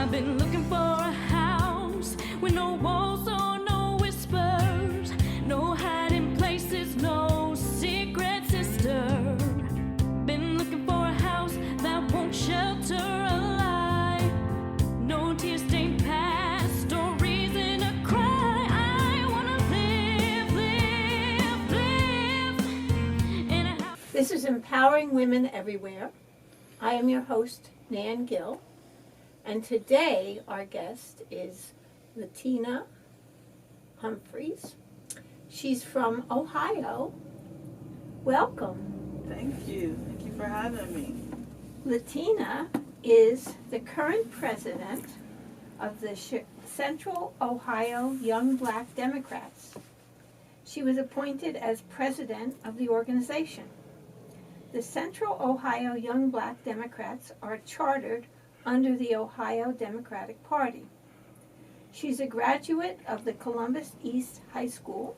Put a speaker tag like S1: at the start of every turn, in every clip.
S1: I've been looking for a house with no walls or no whispers, no hiding places, no secret sister. Been looking for a house that won't shelter a lie, no tear-stained past or reason to cry. I wanna live in a house.
S2: This is Empowering Women Everywhere. I am your host, Nan Gill, and today our guest is Latyna Humphrey. She's from Ohio. Welcome.
S3: Thank you. Thank you for having me.
S2: Latyna is the current president of the Central Ohio Young Black Democrats. She was appointed as president of the organization. The Central Ohio Young Black Democrats are chartered under the Ohio Democratic Party. She's a graduate of the Columbus East High School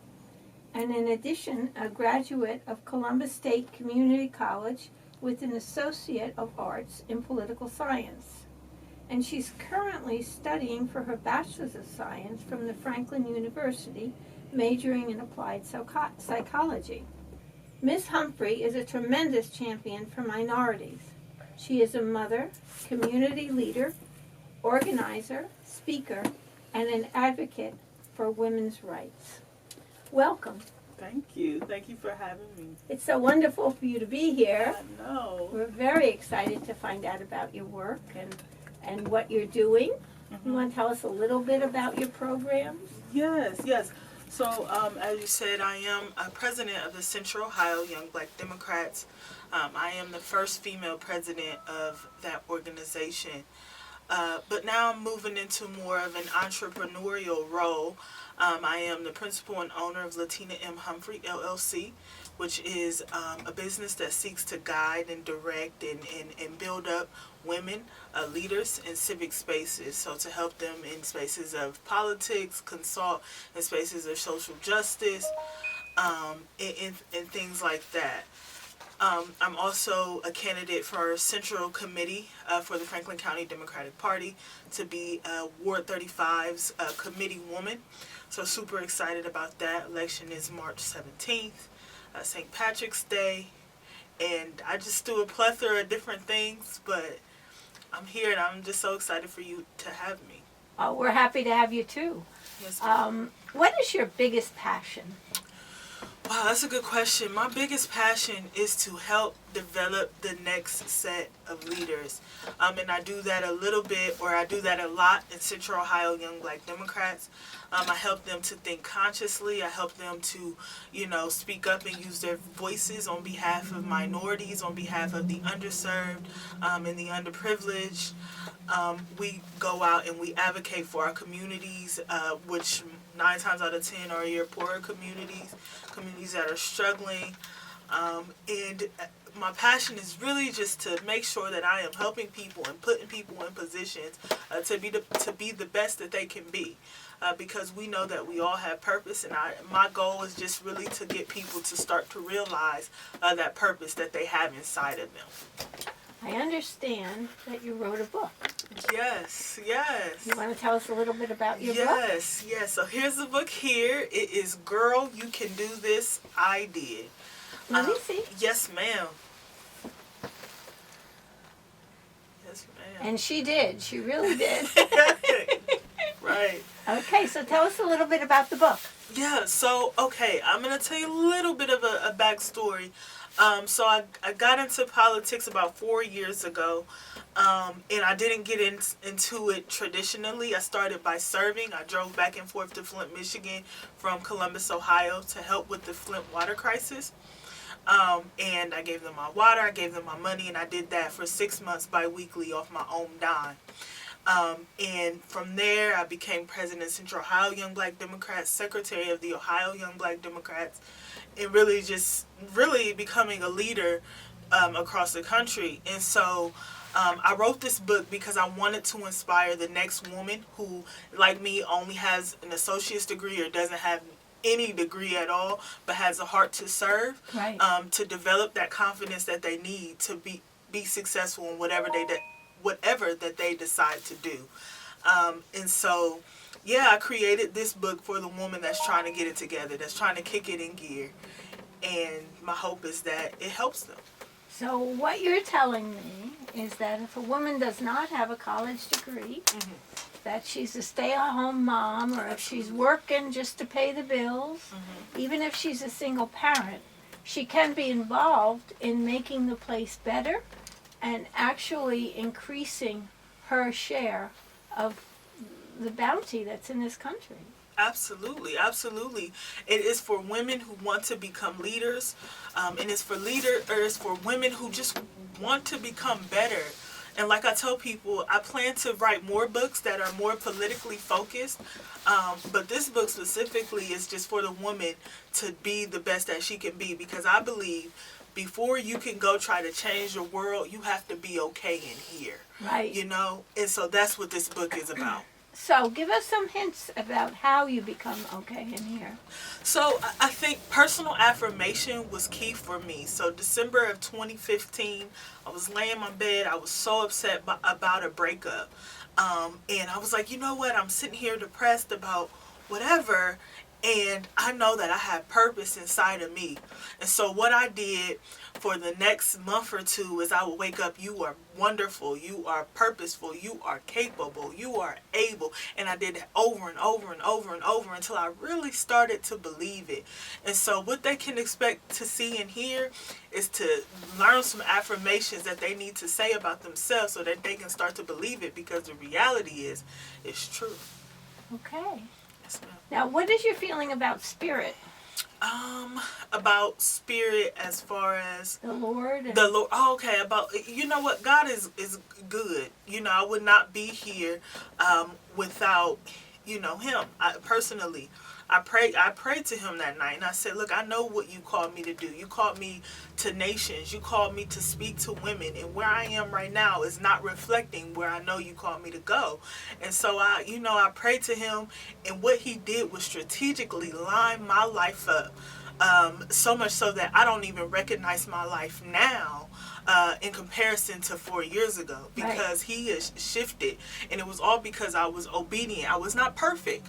S2: and in addition a graduate of Columbus State Community College with an Associate of Arts in Political Science. And she's currently studying for her Bachelor's of Science from the Franklin University, majoring in applied psychology. Ms. Humphrey is a tremendous champion for minorities. She is a mother, community leader, organizer, speaker, and an advocate for women's rights. Welcome.
S3: Thank you. Thank you for having me.
S2: It's so wonderful for you to be here.
S3: I know.
S2: We're very excited to find out about your work and what you're doing. You want to tell us a little bit about your programs?
S3: Yes. So, as you said, I am president of the Central Ohio Young Black Democrats. I am the first female president of that organization. But now I'm moving into more of an entrepreneurial role. I am the principal and owner of Latyna Humphrey, LLC, which is a business that seeks to guide and direct and build up women leaders in civic spaces. So to help them in spaces of politics, consult in spaces of social justice, and things like that. I'm also a candidate for Central Committee for the Franklin County Democratic Party to be Ward 35's committee woman. So super excited about that. Election is March 17th, St. Patrick's Day. And I just do a plethora of different things, but I'm here and I'm just so excited for you to have me.
S2: Oh, we're happy to have you too.
S3: Yes,
S2: What is your biggest passion?
S3: Wow, that's a good question. My biggest passion is to help develop the next set of leaders. And I do that a little bit, or I do that a lot in Central Ohio Young Black Democrats. I help them to think consciously. I help them to, speak up and use their voices on behalf of minorities, on behalf of the underserved and the underprivileged. We go out and we advocate for our communities, which 9 times out of 10 are your poorer communities that are struggling. And my passion is really just to make sure that I am helping people and putting people in positions to be the best that they can be. Because we know that we all have purpose, and my goal is just really to get people to start to realize that purpose that they have inside of them.
S2: I understand that you wrote a book.
S3: Yes.
S2: You want to tell us a little bit about your book?
S3: Yes. So here's the book here. It is Girl, You Can Do This, I Did.
S2: Let me see.
S3: Yes, ma'am.
S2: And she did. She really did.
S3: Right.
S2: Okay, so tell us a little bit about the book.
S3: Yeah, so, okay, I'm going to tell you a little bit of a backstory. So I got into politics about 4 years ago, and I didn't get into it traditionally. I started by serving. I drove back and forth to Flint, Michigan from Columbus, Ohio to help with the Flint water crisis. And I gave them my water, I gave them my money, and I did that for 6 months bi-weekly off my own dime. And from there, I became president of Central Ohio Young Black Democrats, secretary of the Ohio Young Black Democrats, and really becoming a leader across the country. And so I wrote this book because I wanted to inspire the next woman who, like me, only has an associate's degree or doesn't have any degree at all, but has a heart to serve,
S2: right.
S3: To develop that confidence that they need to be successful in whatever that they decide to do. And so, yeah, I created this book for the woman that's trying to get it together, that's trying to kick it in gear. And my hope is that it helps them.
S2: So what you're telling me is that if a woman does not have a college degree, that she's a stay-at-home mom, or if she's working just to pay the bills, even if she's a single parent, she can be involved in making the place better and actually increasing her share of the bounty that's in this country.
S3: Absolutely, absolutely. It is for women who want to become leaders, and it's for women who just want to become better. And like I tell people, I plan to write more books that are more politically focused, but this book specifically is just for the woman to be the best that she can be, because I believe before you can go try to change the world, you have to be okay in here.
S2: Right.
S3: You know? And so that's what this book is about.
S2: So give us some hints about how you become okay in here.
S3: So I think personal affirmation was key for me. So December of 2015, I was laying in my bed. I was so upset about a breakup. And I was like, you know what? I'm sitting here depressed about whatever. And I know that I have purpose inside of me. And so what I did for the next month or two is I would wake up, you are wonderful, you are purposeful, you are capable, you are able. And I did it over and over and over and over until I really started to believe it. And so what they can expect to see and hear is to learn some affirmations that they need to say about themselves so that they can start to believe it, because the reality is, it's true.
S2: Okay.
S3: Yes, ma'am.
S2: Now, what is your feeling about spirit?
S3: About spirit as far as
S2: The Lord?
S3: the Lord. Oh, okay. About, you know what, God is good. You know, I would not be here without, you know, Him. Personally, I prayed to Him that night, and I said, look, I know what you called me to do. You called me to nations. You called me to speak to women, and where I am right now is not reflecting where I know you called me to go. And so I prayed to Him, and what He did was strategically line my life up. So much so that I don't even recognize my life now in comparison to 4 years ago, because He has shifted, and it was all because I was obedient. I was not perfect,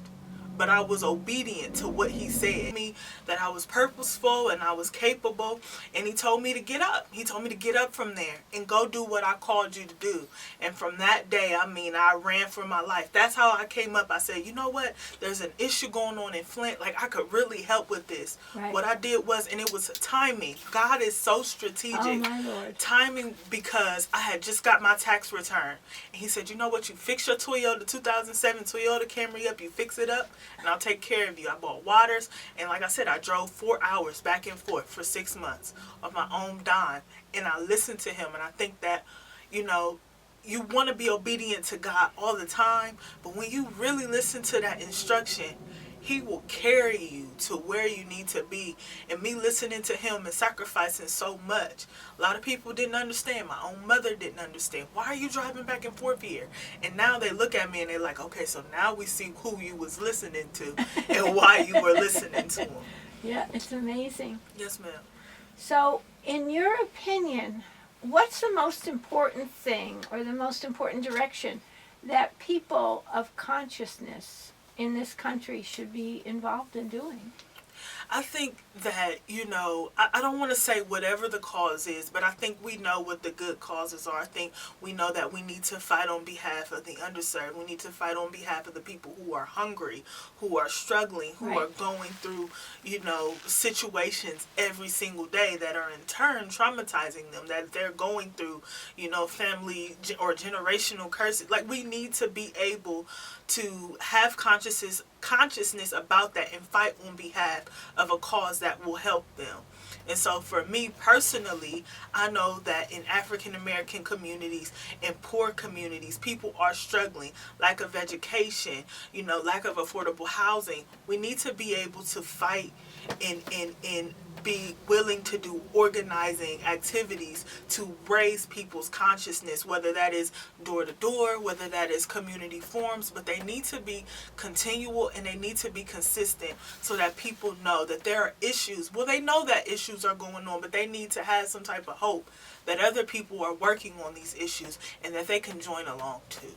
S3: but I was obedient to what He said. Me, that I was purposeful and I was capable, and He told me to get up. He told me to get up from there and go do what I called you to do. And from that day, I ran for my life. That's how I came up. I said, you know what? There's an issue going on in Flint. Like, I could really help with this.
S2: Right.
S3: What I did was, and it was timing. God is so strategic.
S2: Oh, my Lord.
S3: Timing, because I had just got my tax return. And He said, you know what? You fix your Toyota 2007 Toyota Camry up. You fix it up, and I'll take care of you. I bought waters, and like I said, I drove 4 hours back and forth for 6 months of my own dime, and I listened to Him. And I think that, you know, you want to be obedient to God all the time, but when you really listen to that instruction, He will carry you to where you need to be. And me listening to Him and sacrificing so much, a lot of people didn't understand. My own mother didn't understand. Why are you driving back and forth here? And now they look at me and they're like, okay, so now we see who you was listening to and why you were listening to Him.
S2: Yeah, it's amazing.
S3: Yes, ma'am.
S2: So, in your opinion, what's the most important thing or the most important direction that people of consciousness in this country should be involved in doing?
S3: I think that, you know, I don't want to say whatever the cause is, but I think we know what the good causes are. I think we know that we need to fight on behalf of the underserved. We need to fight on behalf of the people who are hungry, who are struggling, who are going through, you know, situations every single day that are in turn traumatizing them, that they're going through, you know, family or generational curses. Like, we need to be able to have consciousness about that and fight on behalf of a cause that will help them. And so for me personally, I know that in African American communities and poor communities, people are struggling. Lack of education, you know, lack of affordable housing. We need to be able to fight and be willing to do organizing activities to raise people's consciousness, whether that is door to door, whether that is community forums, but they need to be continual and they need to be consistent so that people know that there are issues. Well, they know that issues are going on, but they need to have some type of hope that other people are working on these issues and that they can join along too.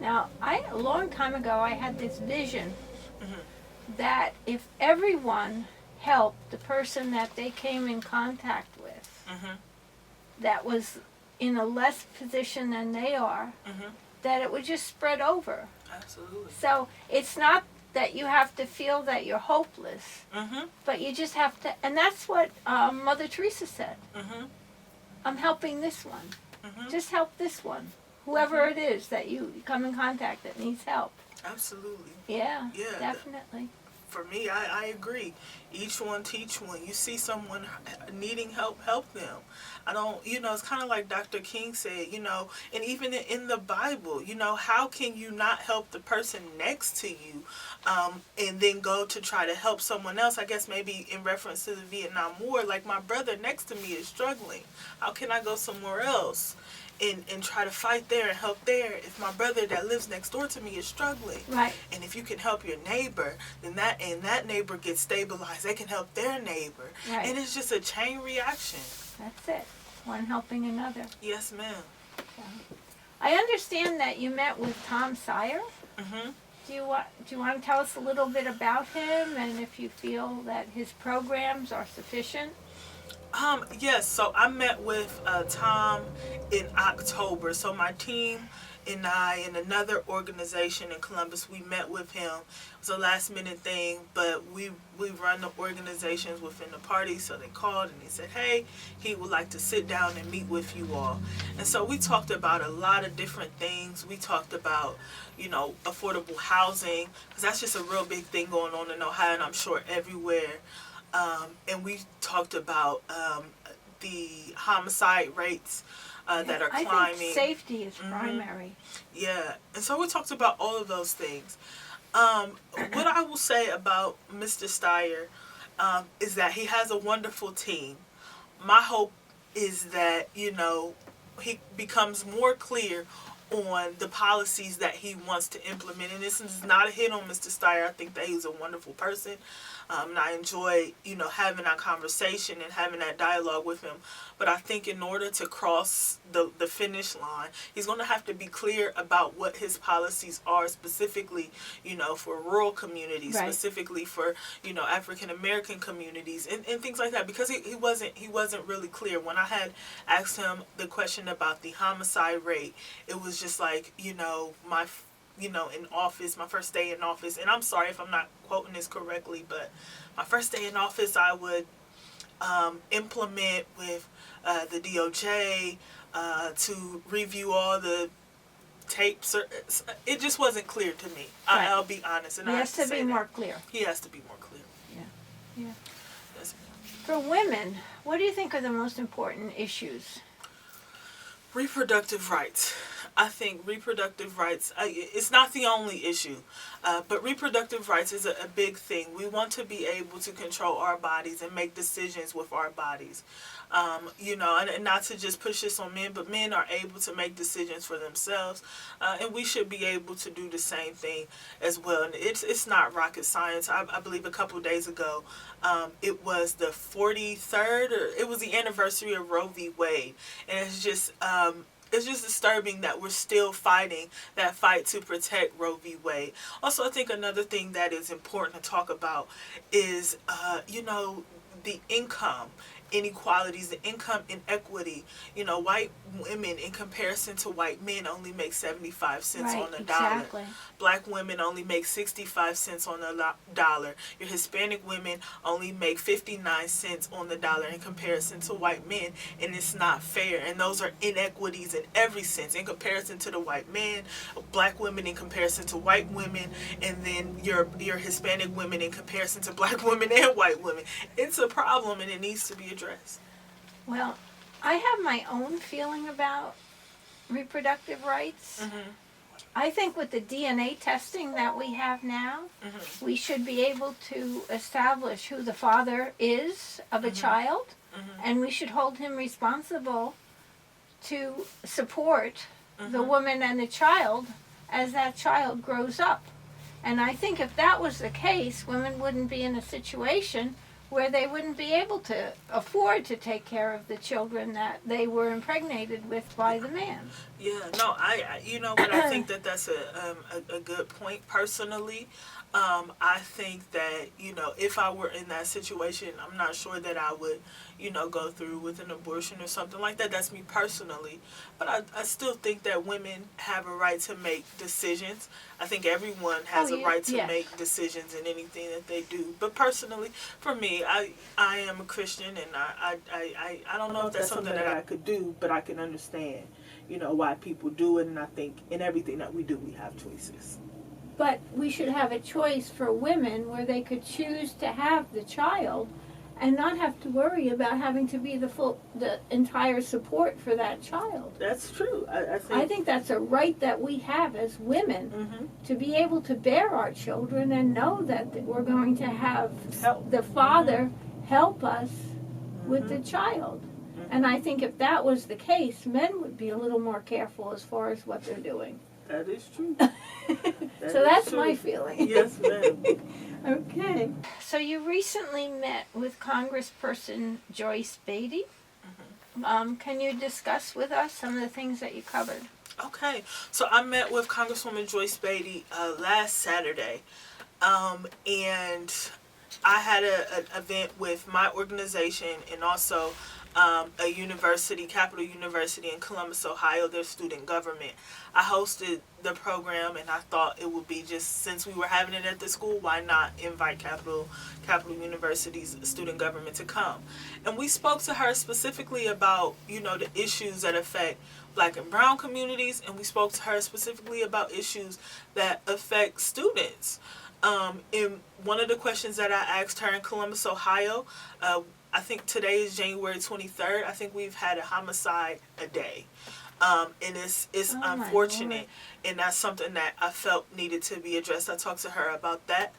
S2: Now, a long time ago, I had this vision
S3: Mhm.
S2: that if everyone helped the person that they came in contact with
S3: Mhm.
S2: that was in a less position than they are,
S3: Mhm.
S2: that it would just spread over.
S3: Absolutely.
S2: So it's not that you have to feel that you're hopeless,
S3: Mhm.
S2: but you just have to, and that's what Mother Teresa said.
S3: Mhm.
S2: I'm helping this one.
S3: Mhm.
S2: Just help this one. Whoever it is that you come in contact that needs help.
S3: Absolutely.
S2: Yeah,
S3: Yeah.
S2: definitely.
S3: For me, I agree. Each one teach one. You see someone needing help, help them. I don't, it's kind of like Dr. King said, and even in the Bible, how can you not help the person next to you and then go to try to help someone else? I guess maybe in reference to the Vietnam War, like my brother next to me is struggling. How can I go somewhere else? And try to fight there and help there if my brother that lives next door to me is struggling.
S2: Right.
S3: And if you can help your neighbor, then that neighbor gets stabilized. They can help their neighbor.
S2: Right.
S3: And it's just a chain reaction.
S2: That's it. One helping another.
S3: Yes, ma'am.
S2: I understand that you met with Tom Steyer.
S3: Mm-hmm.
S2: Do you want to tell us a little bit about him and if you feel that his programs are sufficient?
S3: Yes, so I met with Tom in October. So my team and I and another organization in Columbus, we met with him. It was a last minute thing, but we run the organizations within the party, so they called and they said, hey, he would like to sit down and meet with you all. And so we talked about a lot of different things. We talked about, affordable housing, because that's just a real big thing going on in Ohio, and I'm sure everywhere. And we talked about the homicide rates that are climbing.
S2: I think safety is primary.
S3: Yeah, and so we talked about all of those things. What I will say about Mr. Steyer is that he has a wonderful team. My hope is that, he becomes more clear on the policies that he wants to implement. And this is not a hit on Mr. Steyer. I think that he's a wonderful person. And I enjoy, having that conversation and having that dialogue with him. But I think in order to cross the finish line, he's going to have to be clear about what his policies are specifically, for rural communities,
S2: Right.
S3: specifically for, African American communities and things like that. Because he wasn't really clear. When I had asked him the question about the homicide rate, it was just like, in office, my first day in office, and I'm sorry if I'm not quoting this correctly, but my first day in office, I would implement with the DOJ to review all the tapes. It just wasn't clear to me.
S2: Right.
S3: I'll be honest. And
S2: He
S3: I
S2: has
S3: have
S2: to be
S3: say
S2: more
S3: that.
S2: clear.
S3: He has to be more clear.
S2: Yeah.
S3: Yes.
S2: For women, what do you think are the most important issues?
S3: Reproductive rights. I think reproductive rights, it's not the only issue, but reproductive rights is a big thing. We want to be able to control our bodies and make decisions with our bodies. And not to just push this on men, but men are able to make decisions for themselves, and we should be able to do the same thing as well. And it's not rocket science. I believe a couple of days ago, it was the 43rd, or it was the anniversary of Roe v. Wade, and it's just disturbing that we're still fighting that fight to protect Roe v. Wade. Also, I think another thing that is important to talk about is, the income inequalities, the income inequity. White women in comparison to white men only make 75 cents on the dollar. Black women only make 65 cents on the dollar. Your Hispanic women only make 59 cents on the dollar in comparison to white men, and it's not fair. And those are inequities in every sense. In comparison to the white man, black women in comparison to white women, and then your Hispanic women in comparison to black women and white women. It's a problem, and it needs to be addressed.
S2: Well, I have my own feeling about reproductive rights.
S3: Mm-hmm.
S2: I think with the DNA testing that we have now,
S3: Mm-hmm.
S2: we should be able to establish who the father is of a
S3: Mm-hmm.
S2: child,
S3: Mm-hmm.
S2: and we should hold him responsible to support the
S3: Mm-hmm.
S2: woman and the child as that child grows up. And I think if that was the case, women wouldn't be in a situation where they wouldn't be able to afford to take care of the children that they were impregnated with by the man.
S3: Yeah, no, you know what, I think that that's a good point personally. I think that, you know, if I were in that situation, I'm not sure that I would, you know, go through with an abortion or something like that. That's me personally. But I still think that women have a right to make decisions. I think everyone has a right to make decisions in anything that they do. But personally, for me, I am a Christian, and I don't know if that's something that I could do, but I can understand, you know, why people do it. And I think in everything that we do, we have choices.
S2: But we should have a choice for women where they could choose to have the child and not have to worry about having to be the entire support for that child.
S3: That's true.
S2: I think that's a right that we have as women, to be able to bear our children and know that we're going to have the father help us with the child. And I think if that was the case, men would be a little more careful as far as what they're doing.
S3: That is true.
S2: So that's true. My feeling.
S3: Yes, ma'am.
S2: Okay. So you recently met with Congressperson Joyce Beatty. Can you discuss with us some of the things that you covered?
S3: Okay. So I met with Congresswoman Joyce Beatty last Saturday. And I had an event with my organization and also a university, Capital University in Columbus, Ohio, their student government. I hosted the program, and I thought it would be just, since we were having it at the school, why not invite Capital University's student government to come? And we spoke to her specifically about, you know, the issues that affect Black and brown communities, and we spoke to her specifically about issues that affect students. In one of the questions that I asked her in Columbus, Ohio, I think today is January 23rd. I think we've had a homicide a day. And it's unfortunate, and that's something that I felt needed to be addressed. I talked to her about that.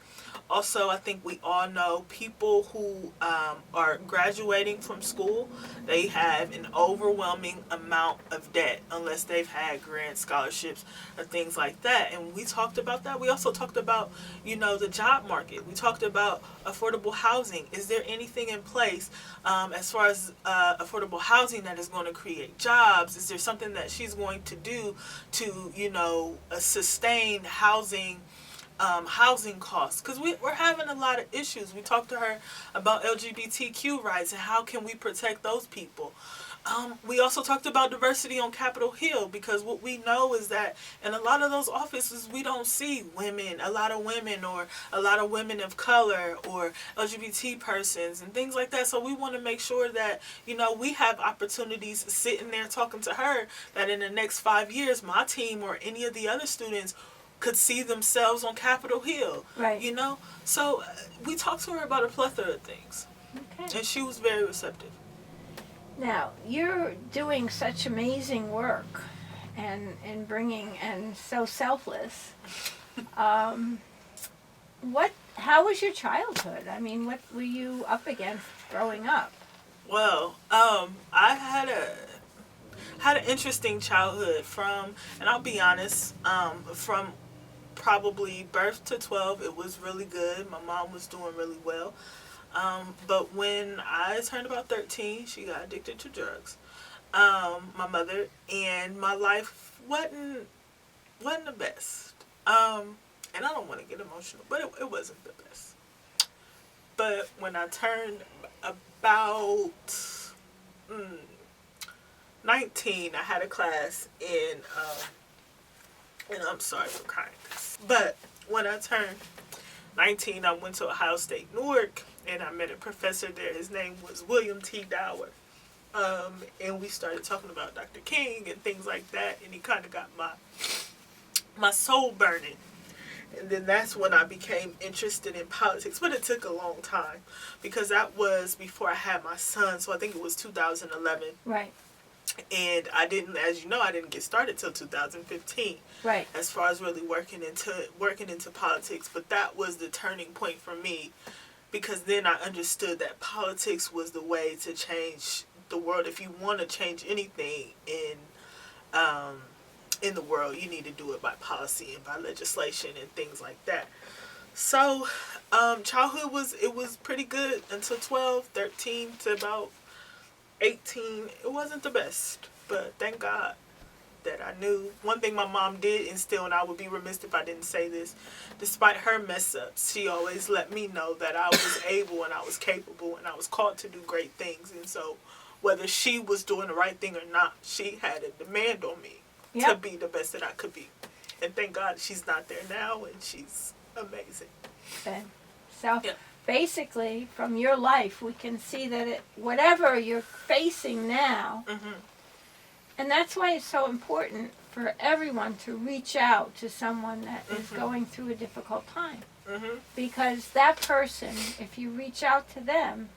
S3: Also, I think we all know people who are graduating from school, they have an overwhelming amount of debt unless they've had grant scholarships or things like that. And we talked about that. We also talked about, you know, the job market. We talked about affordable housing. Is there anything in place as far as affordable housing that is going to create jobs? Is there something that she's going to do to, you know, sustain housing costs? Because we're having a lot of issues. We talked to her about LGBTQ rights and how can we protect those people. We also talked about diversity on Capitol Hill, because what we know is that in a lot of those offices we don't see women, a lot of women, or a lot of women of color, or LGBT persons and things like that. So we want to make sure that, you know, we have opportunities sitting there talking to her, that in the next 5 years my team or any of the other students could see themselves on Capitol Hill.
S2: Right.
S3: You know? So we talked to her about a plethora of things.
S2: Okay.
S3: And she was very receptive.
S2: Now, you're doing such amazing work and bringing, and so selfless. How was your childhood? I mean, what were you up against growing up?
S3: Well, I had an interesting childhood from, and I'll be honest, from probably birth to 12, it was really good. My mom was doing really well. But when I turned about 13, she got addicted to drugs. My mother, and my life wasn't the best. And I don't want to get emotional, but it wasn't the best. But when I turned about 19, I had a class in, and I'm sorry for crying, but when I turned 19, I went to Ohio State, Newark, and I met a professor there. His name was William T. Dower. And we started talking about Dr. King and things like that, and he kind of got my soul burning. And then that's when I became interested in politics, but it took a long time, because that was before I had my son, so I think it was 2011.
S2: Right.
S3: And I didn't, as you know, I didn't get started till 2015.
S2: Right.
S3: As far as really working into politics, but that was the turning point for me, because then I understood that politics was the way to change the world. If you want to change anything in the world, you need to do it by policy and by legislation and things like that. So Childhood was pretty good until 12, 13 to about 18. It wasn't the best, but thank God that I knew. One thing my mom did instill, and I would be remiss if I didn't say this, despite her mess ups, she always let me know that I was able and I was capable and I was called to do great things. And so whether she was doing the right thing or not, she had a demand on me to be the best that I could be. And thank God she's not there now, and she's amazing.
S2: Okay. So basically, from your life, we can see that whatever you're facing now, and that's why it's so important for everyone to reach out to someone that is going through a difficult time. Because that person, if you reach out to them,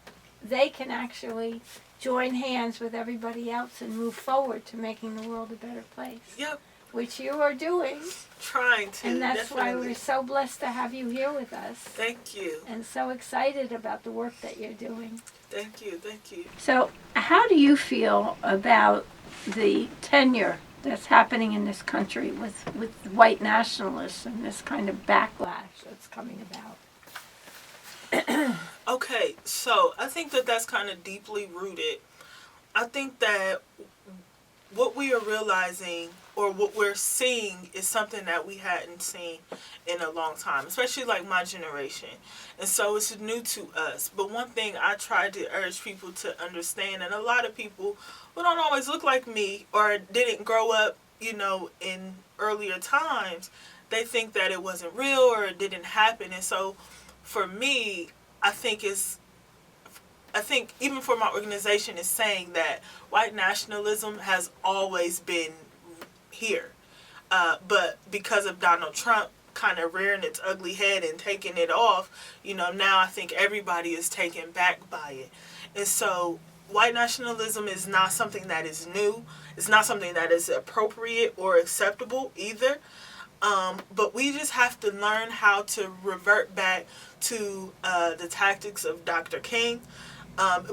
S2: they can actually join hands with everybody else and move forward to making the world a better place.
S3: Yep.
S2: Which you are doing.
S3: Trying to.
S2: And that's
S3: definitely.
S2: why we're so blessed to have you here with us.
S3: Thank you.
S2: And so excited about the work that you're doing.
S3: Thank you. Thank you.
S2: So, how do you feel about the tenure that's happening in this country with white nationalists and this kind of backlash that's coming about?
S3: Okay, so I think that that's kind of deeply rooted. I think that what we are realizing or what we're seeing is something that we hadn't seen in a long time, especially like my generation. And so it's new to us. But one thing I try to urge people to understand, and a lot of people who don't always look like me or didn't grow up, you know, in earlier times, they think that it wasn't real or it didn't happen. And so for me, I think even for my organization is saying that white nationalism has always been here. But because of Donald Trump kind of rearing its ugly head and taking it off, you know, now I think everybody is taken back by it. And so white nationalism is not something that is new. It's not something that is appropriate or acceptable either. But we just have to learn how to revert back to the tactics of Dr. King.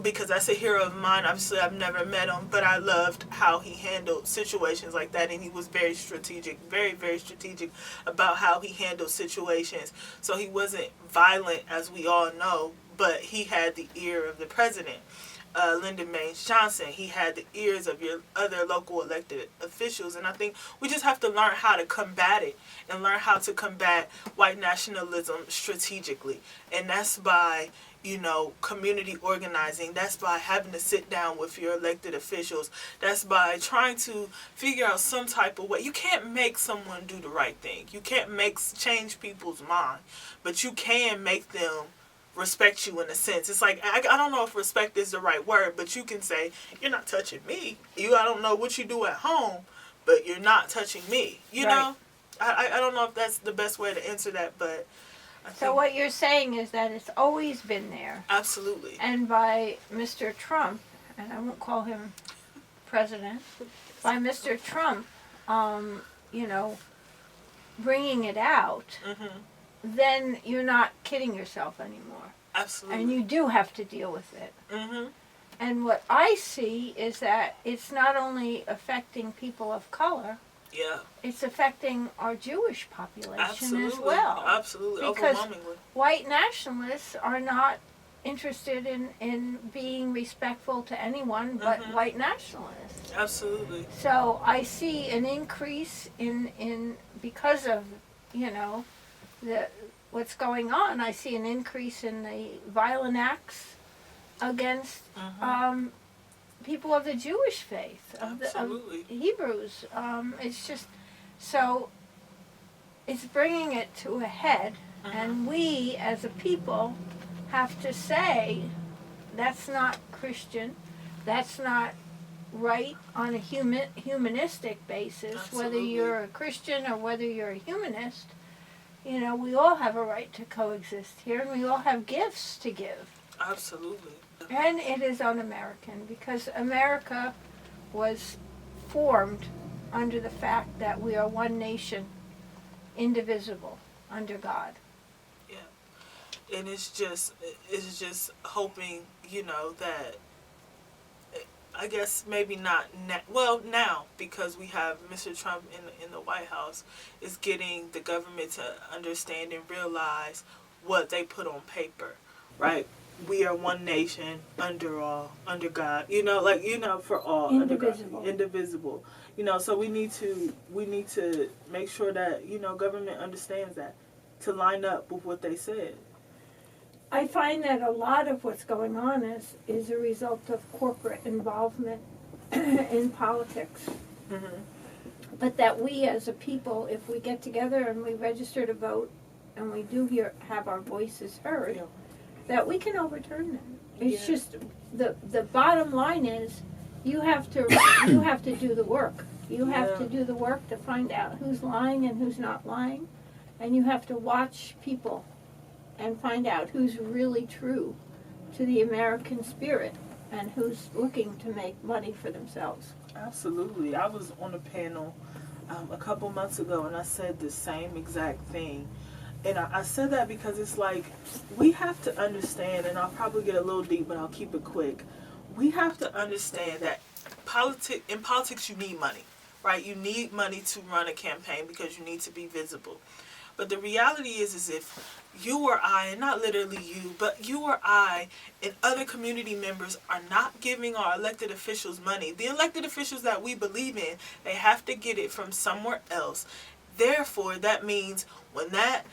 S3: Because that's a hero of mine. Obviously, I've never met him, but I loved how he handled situations like that, and he was very strategic, very, very strategic about how he handled situations. So he wasn't violent, as we all know, but he had the ear of the president. Lyndon Baines Johnson, he had the ears of your other local elected officials, and I think we just have to learn how to combat it and learn how to combat white nationalism strategically, and that's by, you know, community organizing. That's by having to sit down with your elected officials. That's by trying to figure out some type of way. You can't make someone do the right thing. You can't change people's mind, but you can make them respect you in a sense. It's like, I don't know if respect is the right word, but you can say, you're not touching me. I don't know what you do at home, but you're not touching me. You know? I don't know if that's the best way to answer that, but
S2: So what you're saying is that it's always been there.
S3: Absolutely.
S2: And by Mr. Trump, and I won't call him president, by Mr. Trump, you know, bringing it out, then you're not kidding yourself anymore.
S3: Absolutely.
S2: And you do have to deal with it. And what I see is that it's not only affecting people of color, it's affecting our Jewish population as well.
S3: Absolutely.
S2: Because
S3: Overwhelmingly.
S2: white nationalists are not interested in being respectful to anyone but white nationalists.
S3: Absolutely.
S2: So I see an increase in because of, you know, what's going on. I see an increase in the violent acts against people of the Jewish faith, of the Hebrews. It's just, so it's bringing it to a head, and we as a people have to say, that's not Christian, that's not right on a humanistic basis, whether you're a Christian or whether you're a humanist. You know, we all have a right to coexist here, and we all have gifts to give.
S3: Absolutely.
S2: And it is un-American, because America was formed under the fact that we are one nation, indivisible, under God.
S3: Yeah. And it's just hoping, you know, that, I guess maybe not now, because we have Mr. Trump in the White House, is getting the government to understand and realize what they put on paper, right? We are one nation under God, for all,
S2: Indivisible.
S3: under God, indivisible. So we need to make sure that, government understands that, to line up with what they said.
S2: I find that a lot of what's going on is a result of corporate involvement in politics.
S3: Mm-hmm.
S2: But that we as a people, if we get together and we register to vote and we do have our voices heard, that we can overturn them. It's just the bottom line is you have to do the work. You have to do the work to find out who's lying and who's not lying, and you have to watch people and find out who's really true to the American spirit and who's looking to make money for themselves.
S3: Absolutely. I was on a panel a couple months ago, and I said the same exact thing. And I said that because it's like, we have to understand, and I'll probably get a little deep, but I'll keep it quick. We have to understand that in politics you need money, right? You need money to run a campaign because you need to be visible. But the reality is if you or I, and not literally you, but you or I and other community members are not giving our elected officials money, the elected officials that we believe in, they have to get it from somewhere else. Therefore, that means when that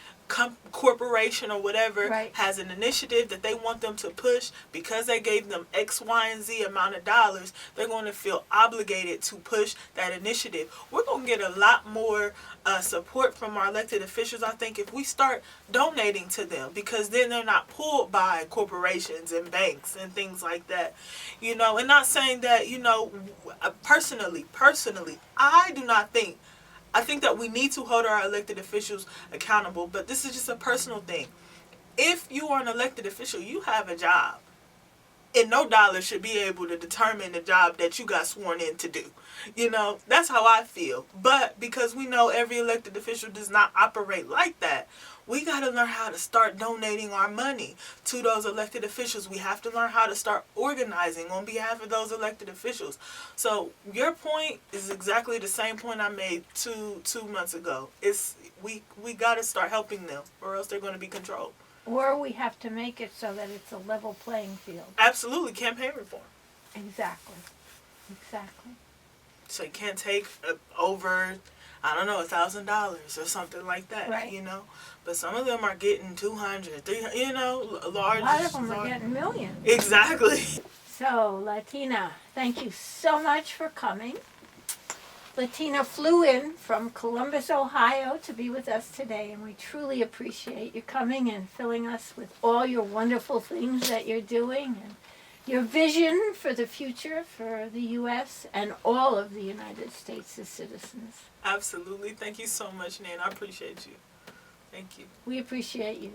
S3: corporation or whatever has an initiative that they want them to push, because they gave them X, Y, and Z amount of dollars, they're going to feel obligated to push that initiative. We're going to get a lot more support from our elected officials, I think, if we start donating to them, because then they're not pulled by corporations and banks and things like that. And not saying that, personally, I think that we need to hold our elected officials accountable, but this is just a personal thing. If you are an elected official, you have a job. And no dollar should be able to determine the job that you got sworn in to do. That's how I feel. But because we know every elected official does not operate like that, we got to learn how to start donating our money to those elected officials. We have to learn how to start organizing on behalf of those elected officials. So your point is exactly the same point I made two months ago. We got to start helping them, or else they're going to be controlled.
S2: Or we have to make it so that it's a level playing field.
S3: Absolutely, campaign reform.
S2: Exactly.
S3: So you can't take over, I don't know, $1,000 or something like that,
S2: right.
S3: But some of them are getting 200, 300, large.
S2: A lot of them are getting millions.
S3: Exactly.
S2: So, Latyna, thank you so much for coming. Latyna flew in from Columbus, Ohio to be with us today, and we truly appreciate you coming and filling us with all your wonderful things that you're doing and your vision for the future for the U.S. and all of the United States as citizens.
S3: Absolutely. Thank you so much, Nan. I appreciate you. Thank you.
S2: We appreciate you.